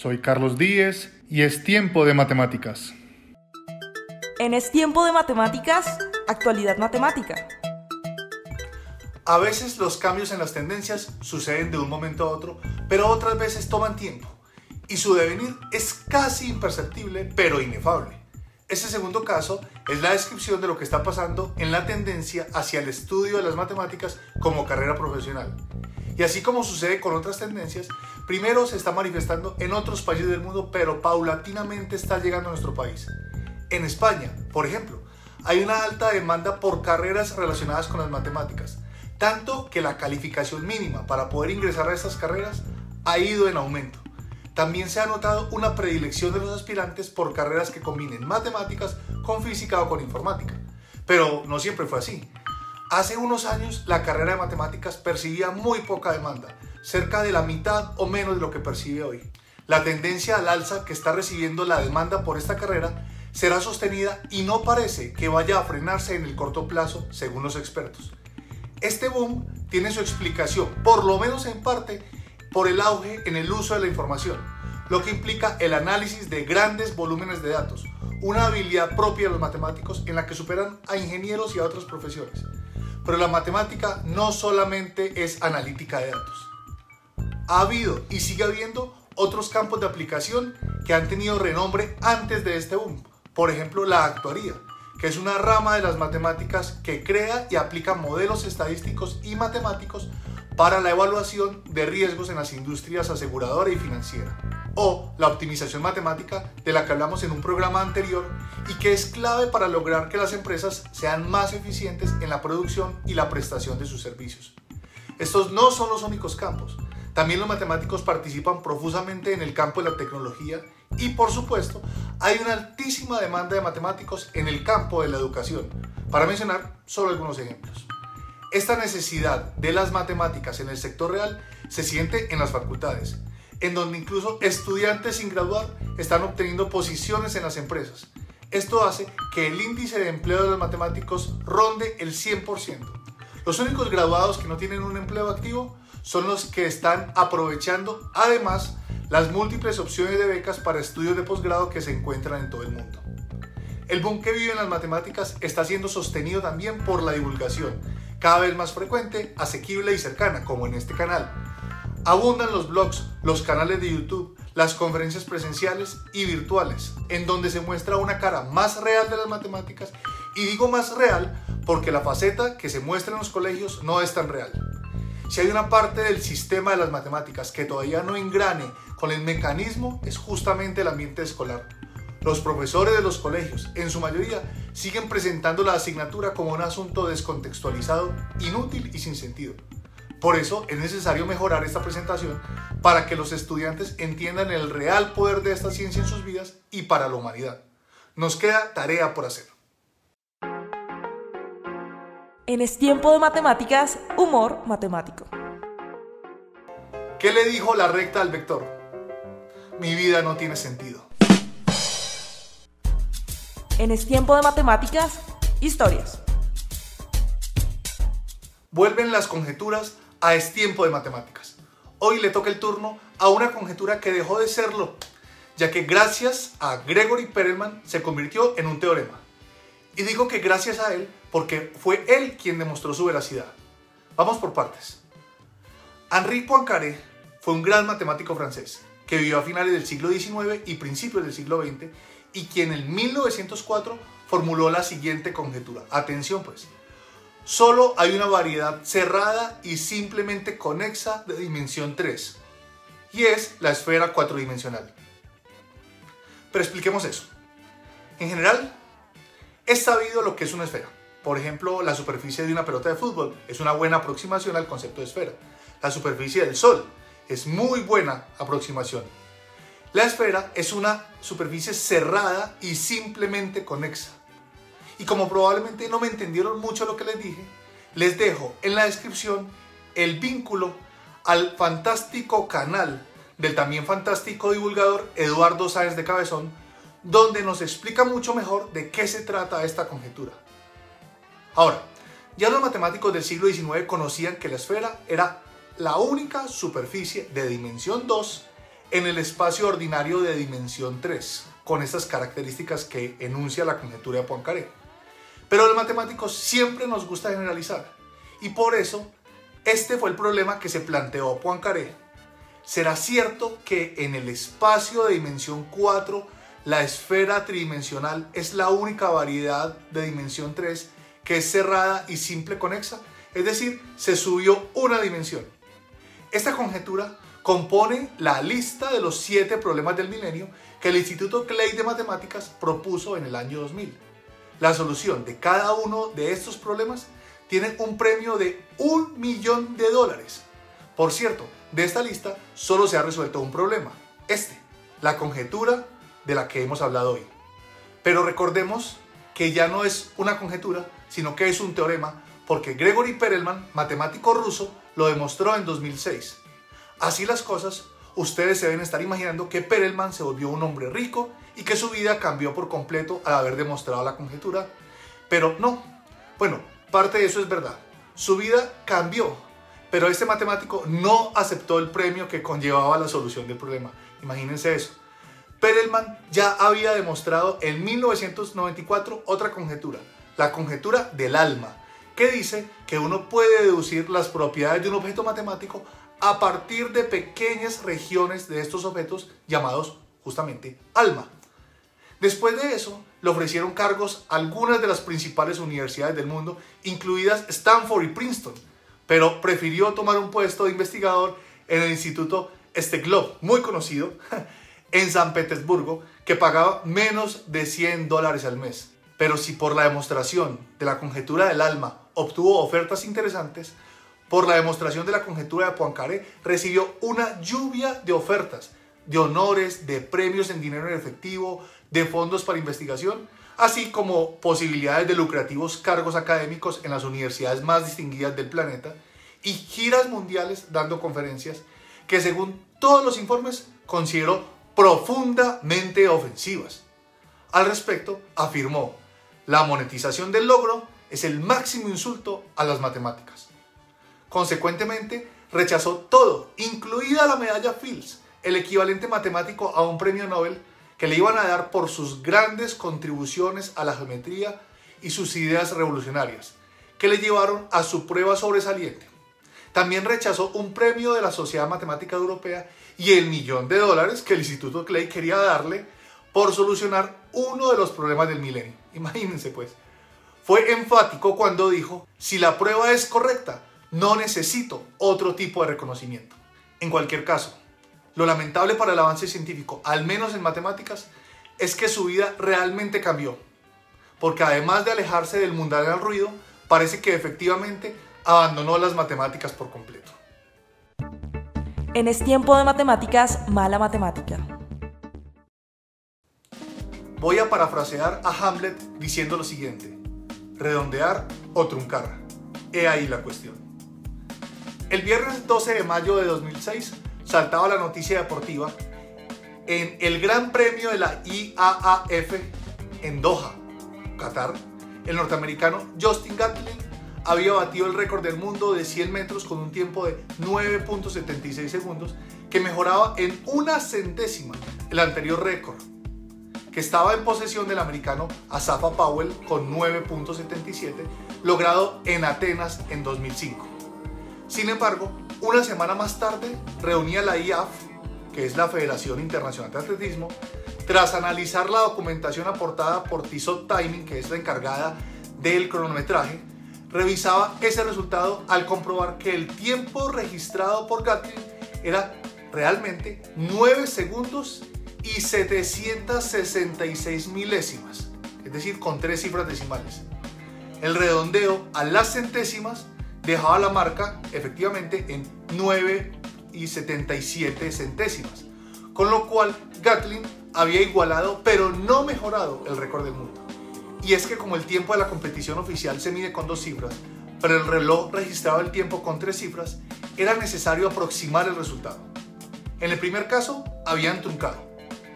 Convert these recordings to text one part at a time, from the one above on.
Soy Carlos Díez y es tiempo de matemáticas. En Es Tiempo de Matemáticas, actualidad matemática. A veces los cambios en las tendencias suceden de un momento a otro, pero otras veces toman tiempo y su devenir es casi imperceptible, pero inefable. Este segundo caso es la descripción de lo que está pasando en la tendencia hacia el estudio de las matemáticas como carrera profesional. Y así como sucede con otras tendencias, primero se está manifestando en otros países del mundo, pero paulatinamente está llegando a nuestro país. En España, por ejemplo, hay una alta demanda por carreras relacionadas con las matemáticas, tanto que la calificación mínima para poder ingresar a estas carreras ha ido en aumento. También se ha notado una predilección de los aspirantes por carreras que combinen matemáticas con física o con informática. Pero no siempre fue así. Hace unos años la carrera de matemáticas percibía muy poca demanda, cerca de la mitad o menos de lo que percibe hoy. La tendencia al alza que está recibiendo la demanda por esta carrera será sostenida y no parece que vaya a frenarse en el corto plazo, según los expertos. Este boom tiene su explicación, por lo menos en parte, por el auge en el uso de la información, lo que implica el análisis de grandes volúmenes de datos, una habilidad propia de los matemáticos en la que superan a ingenieros y a otras profesiones. Pero la matemática no solamente es analítica de datos. Ha habido y sigue habiendo otros campos de aplicación que han tenido renombre antes de este boom. Por ejemplo, la actuaría, que es una rama de las matemáticas que crea y aplica modelos estadísticos y matemáticos para la evaluación de riesgos en las industrias aseguradora y financiera. O la optimización matemática, de la que hablamos en un programa anterior y que es clave para lograr que las empresas sean más eficientes en la producción y la prestación de sus servicios. Estos no son los únicos campos. También los matemáticos participan profusamente en el campo de la tecnología y, por supuesto, hay una altísima demanda de matemáticos en el campo de la educación, para mencionar solo algunos ejemplos. Esta necesidad de las matemáticas en el sector real se siente en las facultades, en donde incluso estudiantes sin graduar están obteniendo posiciones en las empresas. Esto hace que el índice de empleo de los matemáticos ronde el 100%. Los únicos graduados que no tienen un empleo activo son los que están aprovechando, además, las múltiples opciones de becas para estudios de posgrado que se encuentran en todo el mundo. El boom que viven las matemáticas está siendo sostenido también por la divulgación, cada vez más frecuente, asequible y cercana, como en este canal. Abundan los blogs, los canales de YouTube, las conferencias presenciales y virtuales, en donde se muestra una cara más real de las matemáticas, y digo más real porque la faceta que se muestra en los colegios no es tan real. Si hay una parte del sistema de las matemáticas que todavía no engrane con el mecanismo, es justamente el ambiente escolar. Los profesores de los colegios, en su mayoría, siguen presentando la asignatura como un asunto descontextualizado, inútil y sin sentido. Por eso es necesario mejorar esta presentación para que los estudiantes entiendan el real poder de esta ciencia en sus vidas y para la humanidad. Nos queda tarea por hacer. En Es Tiempo de Matemáticas, humor matemático. ¿Qué le dijo la recta al vector? Mi vida no tiene sentido. En Es Tiempo de Matemáticas, historias. Vuelven las conjeturas a Es Tiempo de Matemáticas. Hoy le toca el turno a una conjetura que dejó de serlo, ya que gracias a Gregory Perelman se convirtió en un teorema. Y digo que gracias a él porque fue él quien demostró su veracidad. Vamos por partes. Henri Poincaré fue un gran matemático francés que vivió a finales del siglo XIX y principios del siglo XX y quien en 1904 formuló la siguiente conjetura. Atención pues. Solo hay una variedad cerrada y simplemente conexa de dimensión 3 y es la esfera cuatridimensional. Pero expliquemos eso. En general, es sabido lo que es una esfera. Por ejemplo, la superficie de una pelota de fútbol es una buena aproximación al concepto de esfera. La superficie del Sol es muy buena aproximación. La esfera es una superficie cerrada y simplemente conexa. Y como probablemente no me entendieron mucho lo que les dije, les dejo en la descripción el vínculo al fantástico canal del también fantástico divulgador Eduardo Sáenz de Cabezón, donde nos explica mucho mejor de qué se trata esta conjetura. Ahora, ya los matemáticos del siglo XIX conocían que la esfera era la única superficie de dimensión 2 en el espacio ordinario de dimensión 3, con estas características que enuncia la conjetura de Poincaré. Pero los matemáticos siempre nos gusta generalizar, y por eso este fue el problema que se planteó Poincaré. ¿Será cierto que en el espacio de dimensión 4 la esfera tridimensional es la única variedad de dimensión 3 que es cerrada y simple conexa? Es decir, se subió una dimensión. Esta conjetura compone la lista de los 7 problemas del milenio que el Instituto Clay de Matemáticas propuso en el año 2000. La solución de cada uno de estos problemas tiene un premio de $1.000.000. Por cierto, de esta lista solo se ha resuelto un problema, la conjetura de la que hemos hablado hoy. Pero recordemos que ya no es una conjetura, sino que es un teorema, porque Gregory Perelman, matemático ruso, lo demostró en 2006. Así las cosas, ustedes se deben estar imaginando que Perelman se volvió un hombre rico y que su vida cambió por completo al haber demostrado la conjetura. Pero no. Bueno, parte de eso es verdad. Su vida cambió, pero este matemático no aceptó el premio que conllevaba la solución del problema. Imagínense eso. Perelman ya había demostrado en 1994 otra conjetura, la conjetura del alma, que dice que uno puede deducir las propiedades de un objeto matemático a partir de pequeñas regiones de estos objetos llamados justamente alma. Después de eso, le ofrecieron cargos a algunas de las principales universidades del mundo, incluidas Stanford y Princeton, pero prefirió tomar un puesto de investigador en el Instituto Steklov, muy conocido, en San Petersburgo, que pagaba menos de $100 al mes. Pero si por la demostración de la conjetura del alma obtuvo ofertas interesantes, por la demostración de la conjetura de Poincaré recibió una lluvia de ofertas, de honores, de premios en dinero en efectivo, de fondos para investigación, así como posibilidades de lucrativos cargos académicos en las universidades más distinguidas del planeta y giras mundiales dando conferencias que, según todos los informes, consideró profundamente ofensivas. Al respecto, afirmó: la monetización del logro es el máximo insulto a las matemáticas. Consecuentemente, rechazó todo, incluida la medalla Fields, el equivalente matemático a un premio Nobel que le iban a dar por sus grandes contribuciones a la geometría y sus ideas revolucionarias, que le llevaron a su prueba sobresaliente. También rechazó un premio de la Sociedad Matemática Europea y el $1.000.000 que el Instituto Clay quería darle por solucionar uno de los problemas del milenio. Imagínense pues. Fue enfático cuando dijo: si la prueba es correcta, no necesito otro tipo de reconocimiento. En cualquier caso, lo lamentable para el avance científico, al menos en matemáticas, es que su vida realmente cambió. Porque además de alejarse del mundanal ruido, parece que efectivamente abandonó las matemáticas por completo. En Es Tiempo de Matemáticas, mala matemática. Voy a parafrasear a Hamlet diciendo lo siguiente: redondear o truncar. He ahí la cuestión. El viernes 12 de mayo de 2006 saltaba la noticia deportiva en el Gran Premio de la IAAF en Doha, Qatar. El norteamericano Justin Gatlin había batido el récord del mundo de 100 metros con un tiempo de 9.76 segundos, que mejoraba en una centésima el anterior récord, que estaba en posesión del americano Asafa Powell con 9.77, logrado en Atenas en 2005. Sin embargo, una semana más tarde reunía la IAAF, que es la Federación Internacional de Atletismo, tras analizar la documentación aportada por Tissot Timing, que es la encargada del cronometraje, revisaba ese resultado al comprobar que el tiempo registrado por Gatlin era realmente 9 segundos y 766 milésimas, es decir, con 3 cifras decimales. El redondeo a las centésimas dejaba la marca efectivamente en 9 y 77 centésimas, con lo cual Gatlin había igualado pero no mejorado el récord del mundo. Y es que como el tiempo de la competición oficial se mide con 2 cifras, pero el reloj registraba el tiempo con 3 cifras, era necesario aproximar el resultado. En el primer caso habían truncado,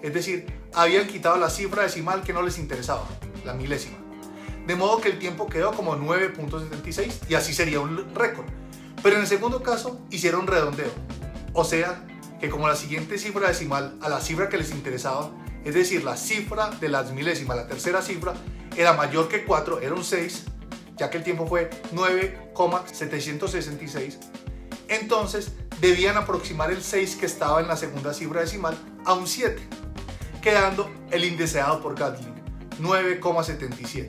es decir, habían quitado la cifra decimal que no les interesaba, la milésima, de modo que el tiempo quedó como 9.76 y así sería un récord. Pero en el segundo caso hicieron redondeo, o sea que como la siguiente cifra decimal a la cifra que les interesaba, es decir, la cifra de las milésimas, la tercera cifra, era mayor que 4, era un 6, ya que el tiempo fue 9,766, entonces debían aproximar el 6 que estaba en la segunda cifra decimal a un 7, quedando el indeseado por Gatling, 9,77.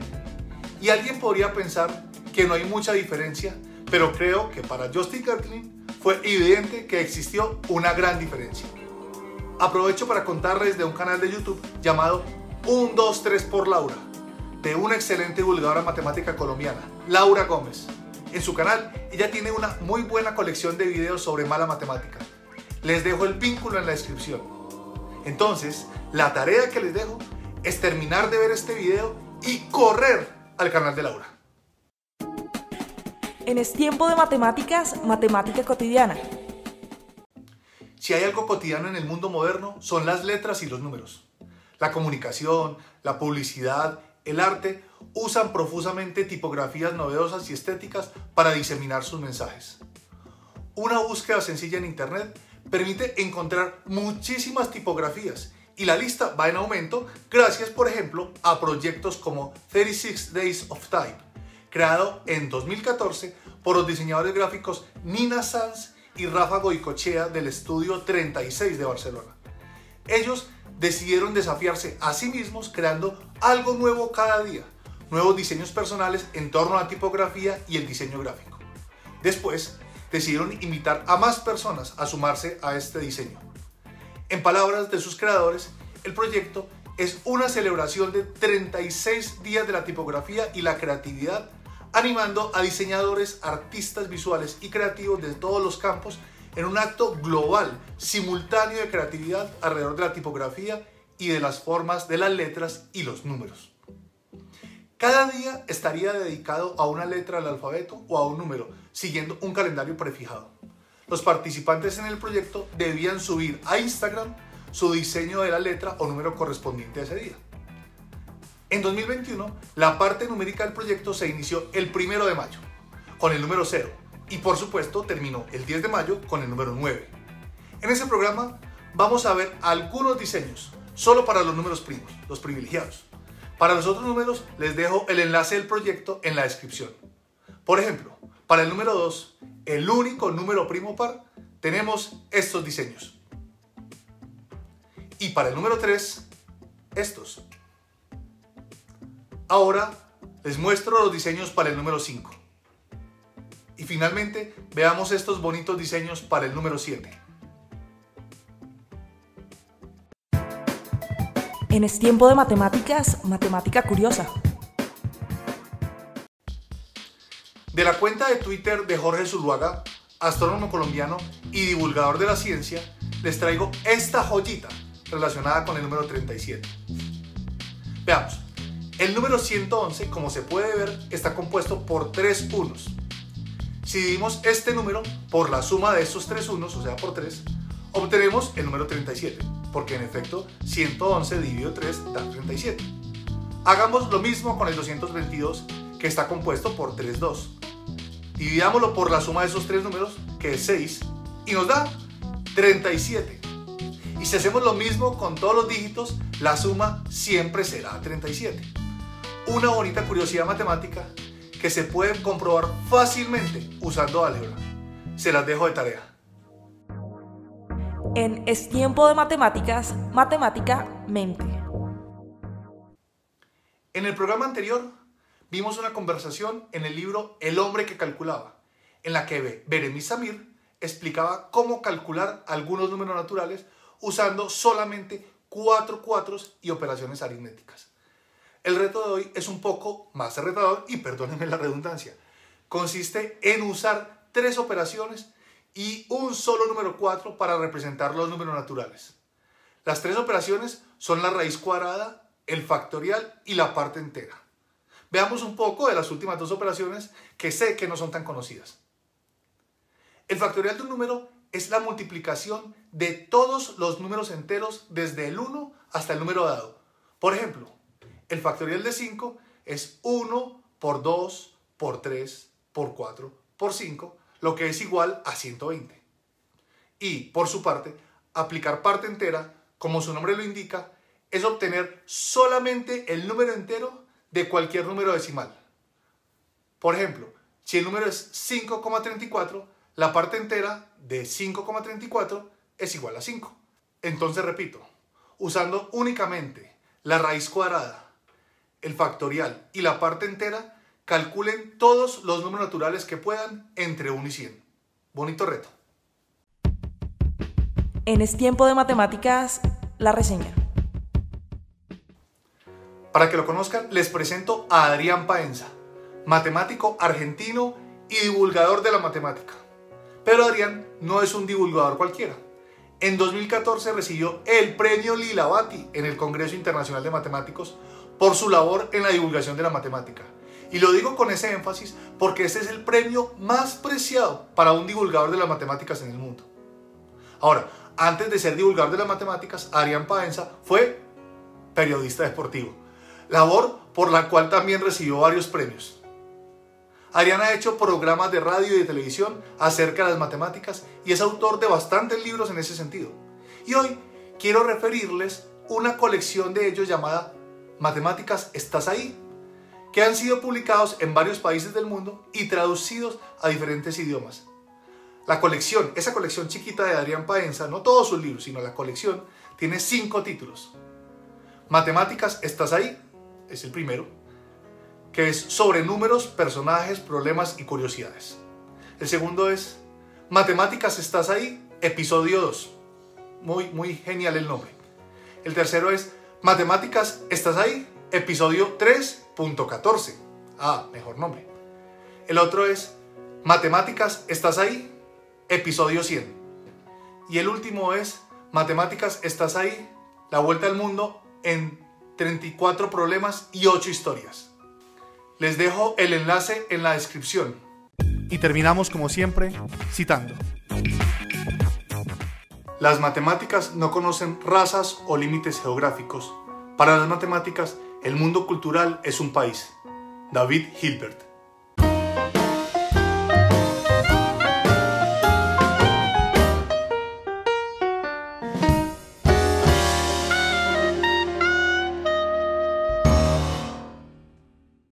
Y alguien podría pensar que no hay mucha diferencia, pero creo que para Justin Gatling fue evidente que existió una gran diferencia. Aprovecho para contarles de un canal de YouTube llamado 1, 2, 3 por Laura, de una excelente divulgadora matemática colombiana, Laura Gómez. En su canal, ella tiene una muy buena colección de videos sobre mala matemática. Les dejo el vínculo en la descripción. Entonces, la tarea que les dejo es terminar de ver este video y correr al canal de Laura. En Es Tiempo de Matemáticas, Matemática Cotidiana. Si hay algo cotidiano en el mundo moderno, son las letras y los números. La comunicación, la publicidad, el arte usan profusamente tipografías novedosas y estéticas para diseminar sus mensajes. Una búsqueda sencilla en internet permite encontrar muchísimas tipografías y la lista va en aumento gracias, por ejemplo, a proyectos como 36 Days of Type, creado en 2014 por los diseñadores gráficos Nina Sanz y Rafa Goicoechea del estudio 36 de Barcelona. Ellos decidieron desafiarse a sí mismos creando algo nuevo cada día, nuevos diseños personales en torno a la tipografía y el diseño gráfico. Después, decidieron invitar a más personas a sumarse a este diseño. En palabras de sus creadores, el proyecto es una celebración de 36 días de la tipografía y la creatividad, animando a diseñadores, artistas visuales y creativos de todos los campos en un acto global, simultáneo de creatividad alrededor de la tipografía y de las formas de las letras y los números. Cada día estaría dedicado a una letra del alfabeto o a un número, siguiendo un calendario prefijado. Los participantes en el proyecto debían subir a Instagram su diseño de la letra o número correspondiente a ese día. En 2021, la parte numérica del proyecto se inició el 1 de mayo, con el número 0, y por supuesto terminó el 10 de mayo con el número 9. En ese programa vamos a ver algunos diseños, solo para los números primos, los privilegiados. Para los otros números les dejo el enlace del proyecto en la descripción. Por ejemplo, para el número 2, el único número primo par, tenemos estos diseños. Y para el número 3, estos. Ahora les muestro los diseños para el número 5. Y finalmente veamos estos bonitos diseños para el número 7. En Es Tiempo de Matemáticas, Matemática Curiosa. De la cuenta de Twitter de Jorge Zuluaga, astrónomo colombiano y divulgador de la ciencia, les traigo esta joyita relacionada con el número 37. Veamos. El número 111, como se puede ver, está compuesto por 3 unos. Si dividimos este número por la suma de estos 3 unos, o sea por 3, obtenemos el número 37, porque en efecto 111 dividido 3 da 37. Hagamos lo mismo con el 222, que está compuesto por 3 2. Dividámoslo por la suma de esos 3 números, que es 6, y nos da 37. Y si hacemos lo mismo con todos los dígitos, la suma siempre será 37. Una bonita curiosidad matemática que se puede comprobar fácilmente usando álgebra. Se las dejo de tarea. En Es Tiempo de Matemáticas, Matemática Mente. En el programa anterior vimos una conversación en el libro El hombre que calculaba, en la que Beremiz Samir explicaba cómo calcular algunos números naturales usando solamente 4 cuatros y operaciones aritméticas. El reto de hoy es un poco más retador y perdónenme la redundancia. Consiste en usar 3 operaciones y un solo número 4 para representar los números naturales. Las 3 operaciones son la raíz cuadrada, el factorial y la parte entera. Veamos un poco de las últimas 2 operaciones que sé que no son tan conocidas. El factorial de un número es la multiplicación de todos los números enteros desde el 1 hasta el número dado. Por ejemplo, el factorial de 5 es 1 por 2 por 3 por 4 por 5, lo que es igual a 120. Y, por su parte, aplicar parte entera, como su nombre lo indica, es obtener solamente el número entero de cualquier número decimal. Por ejemplo, si el número es 5,34, la parte entera de 5,34 es igual a 5. Entonces repito, usando únicamente la raíz cuadrada, el factorial y la parte entera, calculen todos los números naturales que puedan entre 1 y 100. Bonito reto. En Es Tiempo de Matemáticas, la reseña. Para que lo conozcan, les presento a Adrián Paenza, matemático argentino y divulgador de la matemática. Pero Adrián no es un divulgador cualquiera. En 2014 recibió el premio Lilavati en el Congreso Internacional de Matemáticos por su labor en la divulgación de la matemática. Y lo digo con ese énfasis porque este es el premio más preciado para un divulgador de las matemáticas en el mundo. Ahora, antes de ser divulgador de las matemáticas, Adrián Paenza fue periodista deportivo, labor por la cual también recibió varios premios. Adrián ha hecho programas de radio y de televisión acerca de las matemáticas y es autor de bastantes libros en ese sentido. Y hoy quiero referirles una colección de ellos llamada Matemáticas, ¿estás ahí?, que han sido publicados en varios países del mundo y traducidos a diferentes idiomas. Esa colección chiquita de Adrián Paenza, no todos sus libros, sino la colección, tiene 5 títulos. Matemáticas, ¿estás ahí?, es el primero, que es sobre números, personajes, problemas y curiosidades. El segundo es Matemáticas, ¿estás ahí?, episodio 2. Muy genial el nombre. El tercero es Matemáticas, ¿estás ahí?, episodio 3.14. Mejor nombre. El otro es Matemáticas, ¿estás ahí?, episodio 100. Y el último es Matemáticas, ¿estás ahí?, la vuelta al mundo en 34 problemas y 8 historias. Les dejo el enlace en la descripción. Y terminamos como siempre citando. Las matemáticas no conocen razas o límites geográficos. Para las matemáticas, el mundo cultural es un país. David Hilbert.